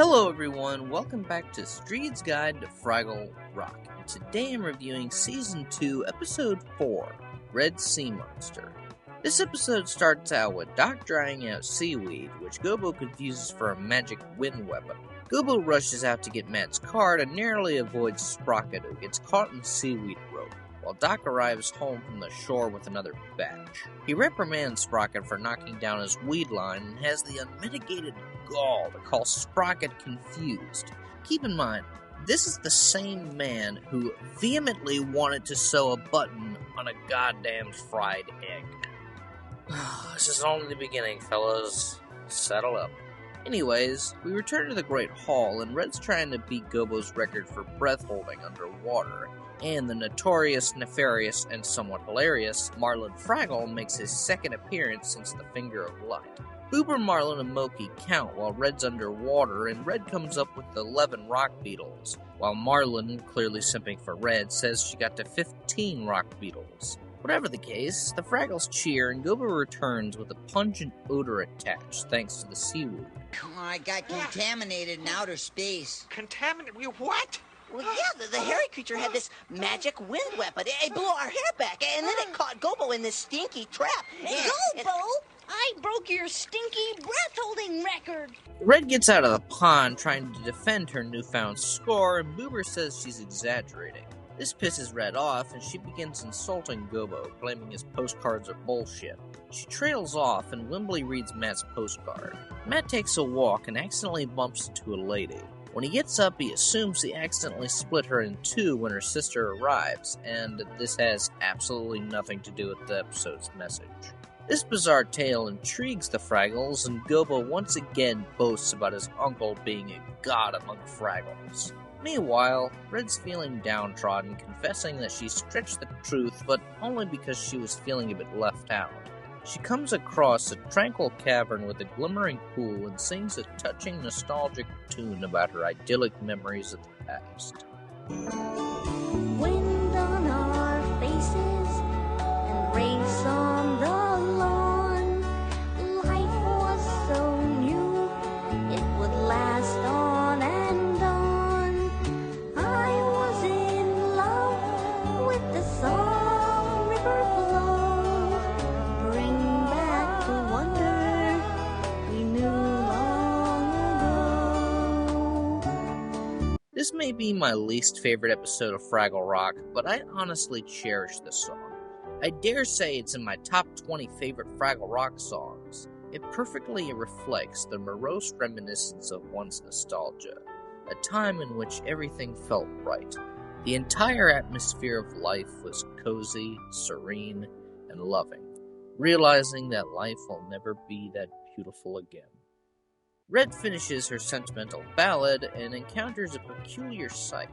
Hello everyone, welcome back to Streed's Guide to Fraggle Rock. Today I'm reviewing Season 2, Episode 4, Red Sea Monster. This episode starts out with Doc drying out seaweed, which Gobo confuses for a magic wind weapon. Gobo rushes out to get Matt's card and narrowly avoids Sprocket, who gets caught in seaweed rope, while Doc arrives home from the shore with another batch. He reprimands Sprocket for knocking down his weed line and has the unmitigated gall to call Sprocket confused. Keep in mind, this is the same man who vehemently wanted to sew a button on a goddamn fried egg. This is only the beginning, fellas. Settle up. Anyways, we return to the Great Hall, and Red's trying to beat Gobo's record for breath holding underwater, and the notorious, nefarious, and somewhat hilarious Marlin Fraggle makes his second appearance since the Finger of Light. Boober, Marlin, and Moki count while Red's underwater, and Red comes up with 11 rock beetles, while Marlin, clearly simping for Red, says she got to 15 rock beetles. Whatever the case, the Fraggles cheer, and Gobo returns with a pungent odor attached, thanks to the seaweed. Oh, I got contaminated in outer space. Contaminated? What? Well, yeah, the hairy creature had this magic wind weapon. It blew our hair back, and then it caught Gobo in this stinky trap. Gobo! I broke your stinky breath-holding record! Red gets out of the pond trying to defend her newfound score, and Boober says she's exaggerating. This pisses Red off, and she begins insulting Gobo, claiming his postcards are bullshit. She trails off, and Wembley reads Matt's postcard. Matt takes a walk and accidentally bumps into a lady. When he gets up, he assumes he accidentally split her in two when her sister arrives, and this has absolutely nothing to do with the episode's message. This bizarre tale intrigues the Fraggles, and Gobo once again boasts about his uncle being a god among Fraggles. Meanwhile, Red's feeling downtrodden, confessing that she stretched the truth, but only because she was feeling a bit left out. She comes across a tranquil cavern with a glimmering pool and sings a touching, nostalgic tune about her idyllic memories of the past. Wind on our faces and race on the lawn. Life was so new, it would last on and on. I was in love with the song river flow. Bring back the wonder we knew long ago. This may be my least favorite episode of Fraggle Rock, but I honestly cherish this song. I dare say it's in my top 20 favorite Fraggle Rock songs. It perfectly reflects the morose reminiscence of one's nostalgia, a time in which everything felt right. The entire atmosphere of life was cozy, serene, and loving, realizing that life will never be that beautiful again. Red finishes her sentimental ballad and encounters a peculiar sight.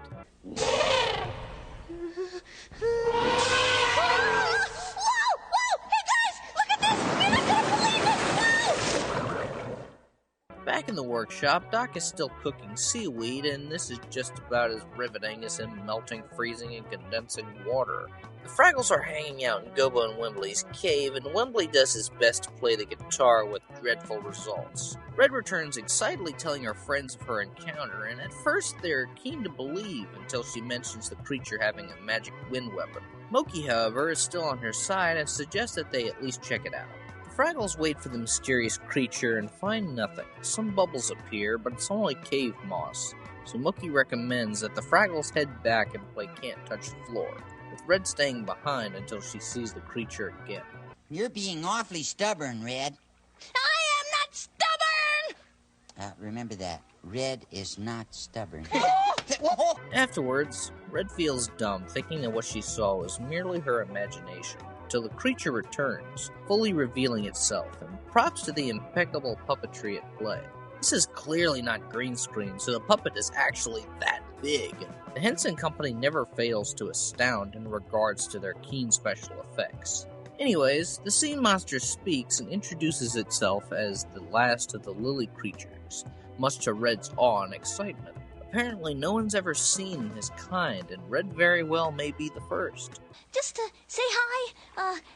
Back in the workshop, Doc is still cooking seaweed, and this is just about as riveting as him melting, freezing, and condensing water. The Fraggles are hanging out in Gobo and Wembley's cave, and Wembley does his best to play the guitar with dreadful results. Red returns excitedly telling her friends of her encounter, and at first they're keen to believe until she mentions the creature having a magic wind weapon. Moki, however, is still on her side and suggests that they at least check it out. The Fraggles wait for the mysterious creature and find nothing. Some bubbles appear, but it's only cave moss, so Moki recommends that the Fraggles head back and play Can't Touch the Floor, with Red staying behind until she sees the creature again. You're being awfully stubborn, Red. I am not stubborn! Remember that. Red is not stubborn. Afterwards, Red feels dumb, thinking that what she saw was merely her imagination, till the creature returns, fully revealing itself, and props to the impeccable puppetry at play. This is clearly not green screen, so the puppet is actually that big. The Henson Company never fails to astound in regards to their keen special effects. Anyways, the sea monster speaks and introduces itself as the last of the lily creatures, much to Red's awe and excitement. Apparently no one's ever seen his kind, and Red very well may be the first. Just to say hi,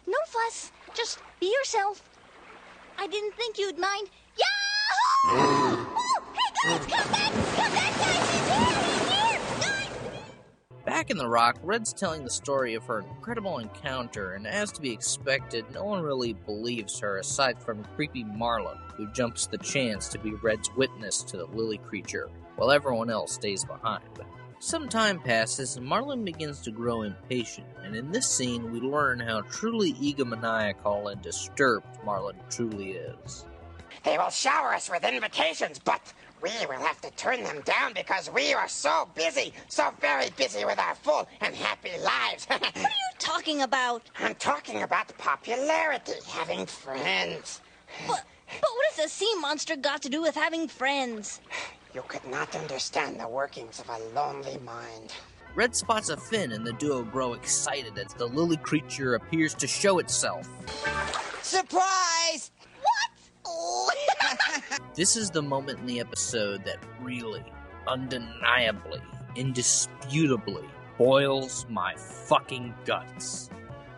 no fuss, just be yourself. I didn't think you'd mind. Yahoo! Oh, hey Back in the rock, Red's telling the story of her incredible encounter, and as to be expected, no one really believes her aside from creepy Marlin, who jumps the chance to be Red's witness to the lily creature, while everyone else stays behind. Some time passes, and Marlin begins to grow impatient, and in this scene we learn how truly egomaniacal and disturbed Marlin truly is. They will shower us with invitations, but we will have to turn them down because we are so busy, so very busy with our full and happy lives. What are you talking about? I'm talking about popularity, having friends. But what has a sea monster got to do with having friends? You could not understand the workings of a lonely mind. Red spots a fin, and the duo grow excited as the lily creature appears to show itself. Surprise! This is the moment in the episode that really, undeniably, indisputably boils my fucking guts.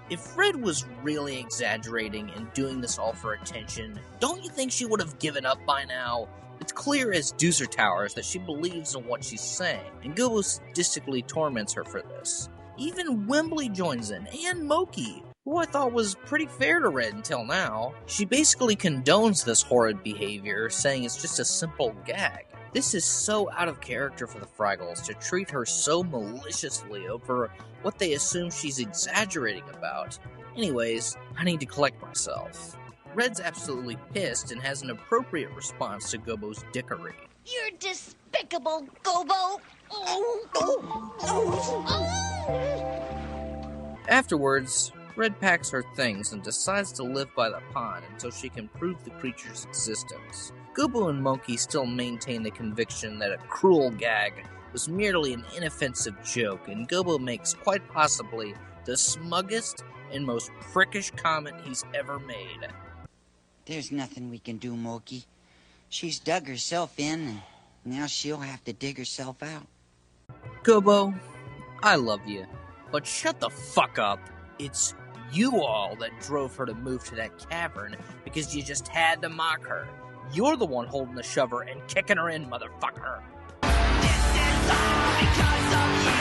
If Red was really exaggerating and doing this all for attention, don't you think she would have given up by now? It's clear as Deucer Towers that she believes in what she's saying, and Gobo sadistically torments her for this. Even Wembley joins in, and Moki, who I thought was pretty fair to Red until now. She basically condones this horrid behavior, saying it's just a simple gag. This is so out of character for the Fraggles to treat her so maliciously over what they assume she's exaggerating about. Anyways, I need to collect myself. Red's absolutely pissed and has an appropriate response to Gobo's dickery. You're despicable, Gobo! Afterwards, Red packs her things and decides to live by the pond until she can prove the creature's existence. Gobo and Moki still maintain the conviction that a cruel gag was merely an inoffensive joke, and Gobo makes quite possibly the smuggest and most prickish comment he's ever made. There's nothing we can do, Moki. She's dug herself in, and now she'll have to dig herself out. Gobo, I love you, but shut the fuck up. It's you all that drove her to move to that cavern because you just had to mock her. You're the one holding the shover and kicking her in, motherfucker. This is all because of you!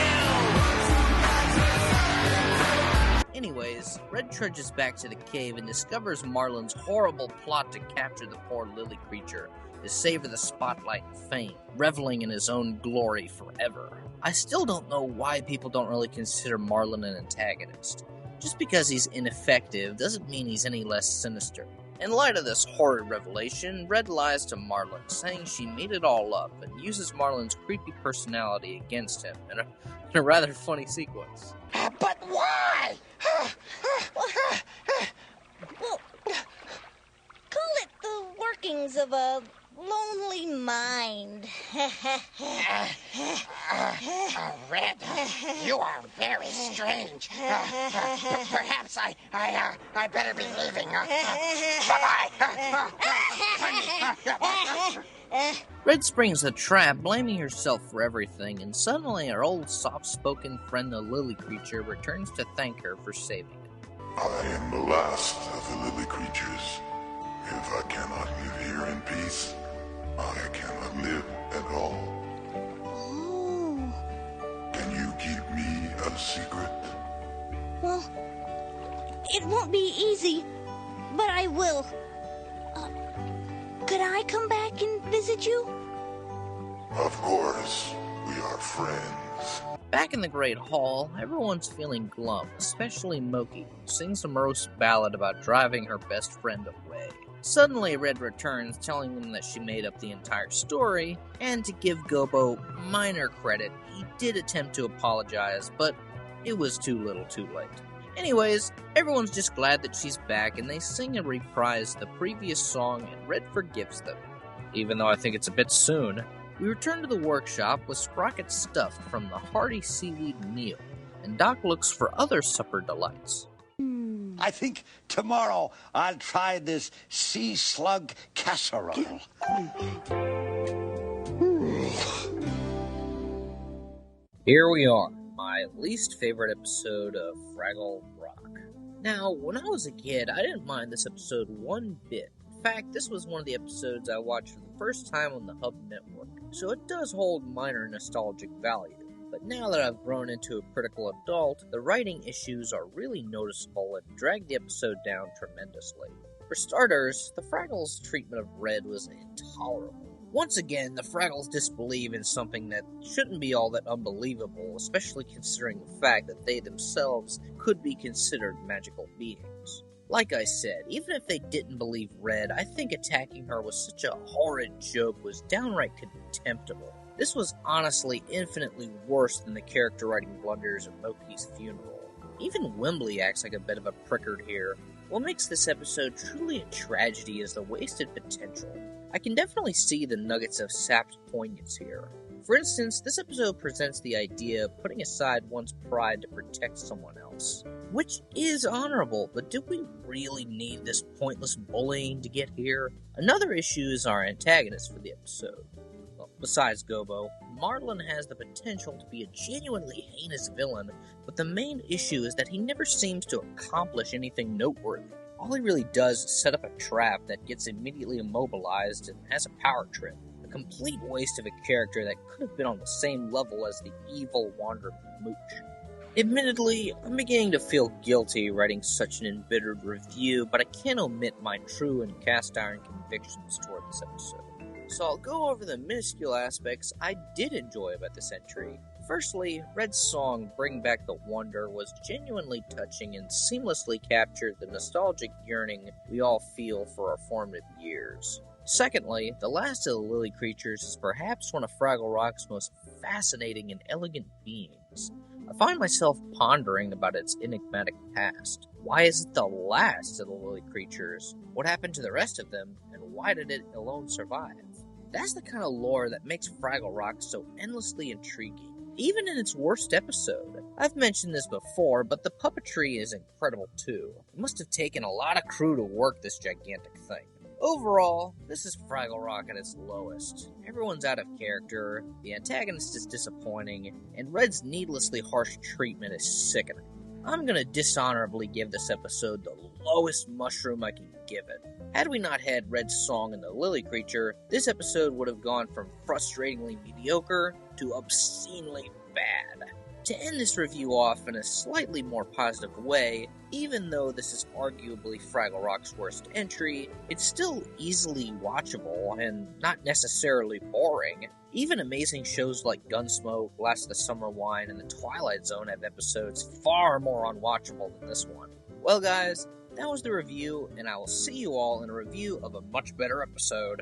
Anyways, Red trudges back to the cave and discovers Marlin's horrible plot to capture the poor lily creature, to savor the spotlight and fame, reveling in his own glory forever. I still don't know why people don't really consider Marlin an antagonist. Just because he's ineffective doesn't mean he's any less sinister. In light of this horrid revelation, Red lies to Marlin, saying she made it all up, and uses Marlin's creepy personality against him in a rather funny sequence. But why? Well, call it the workings of a lonely mind. Red, you are very strange. Perhaps I better be leaving. Bye-bye. Red springs a trap, blaming herself for everything, and suddenly our old soft-spoken friend the lily creature returns to thank her for saving it. I am the last of the lily creatures. If I cannot live here in peace, I cannot live at all. Oh. Can you keep me a secret? Well, it won't be easy, but I will. Could I come back and visit you? Of course, we are friends. Back in the Great Hall, everyone's feeling glum, especially Moki, who sings a morose ballad about driving her best friend away. Suddenly, Red returns, telling them that she made up the entire story, and to give Gobo minor credit, he did attempt to apologize, but it was too little too late. Anyways, everyone's just glad that she's back, and they sing and reprise the previous song, and Red forgives them. Even though I think it's a bit soon, we return to the workshop with Sprocket stuffed from the hearty seaweed meal, and Doc looks for other supper delights. I think tomorrow I'll try this sea slug casserole. Here we are, my least favorite episode of Fraggle Rock. Now, when I was a kid, I didn't mind this episode one bit. In fact, this was one of the episodes I watched for the first time on the Hub Network, so it does hold minor nostalgic value. But now that I've grown into a critical adult, the writing issues are really noticeable and drag the episode down tremendously. For starters, the Fraggles' treatment of Red was intolerable. Once again, the Fraggles disbelieve in something that shouldn't be all that unbelievable, especially considering the fact that they themselves could be considered magical beings. Like I said, even if they didn't believe Red, I think attacking her with such a horrid joke was downright contemptible. This was honestly infinitely worse than the character writing blunders at Moki's funeral. Even Wembley acts like a bit of a prickard here. What makes this episode truly a tragedy is the wasted potential. I can definitely see the nuggets of sapped poignance here. For instance, this episode presents the idea of putting aside one's pride to protect someone else. Which is honorable, but do we really need this pointless bullying to get here? Another issue is our antagonist for the episode. Well, besides Gobo, Marlin has the potential to be a genuinely heinous villain, but the main issue is that he never seems to accomplish anything noteworthy. All he really does is set up a trap that gets immediately immobilized and has a power trip. A complete waste of a character that could have been on the same level as the evil Wandering Mooch. Admittedly, I'm beginning to feel guilty writing such an embittered review, but I can't omit my true and cast-iron convictions toward this episode. So I'll go over the minuscule aspects I did enjoy about this entry. Firstly, Red's song, Bring Back the Wonder, was genuinely touching and seamlessly captured the nostalgic yearning we all feel for our formative years. Secondly, the last of the lily creatures is perhaps one of Fraggle Rock's most fascinating and elegant beings. I find myself pondering about its enigmatic past. Why is it the last of the lily creatures? What happened to the rest of them, and why did it alone survive? That's the kind of lore that makes Fraggle Rock so endlessly intriguing, even in its worst episode. I've mentioned this before, but the puppetry is incredible too. It must have taken a lot of crew to work this gigantic thing. Overall, this is Fraggle Rock at its lowest. Everyone's out of character, the antagonist is disappointing, and Red's needlessly harsh treatment is sickening. I'm gonna dishonorably give this episode the lowest mushroom I can give it. Had we not had Red's song and the lily creature, this episode would have gone from frustratingly mediocre to obscenely bad. To end this review off in a slightly more positive way, even though this is arguably Fraggle Rock's worst entry, it's still easily watchable and not necessarily boring. Even amazing shows like Gunsmoke, Last of the Summer Wine, and The Twilight Zone have episodes far more unwatchable than this one. Well guys, that was the review, and I will see you all in a review of a much better episode.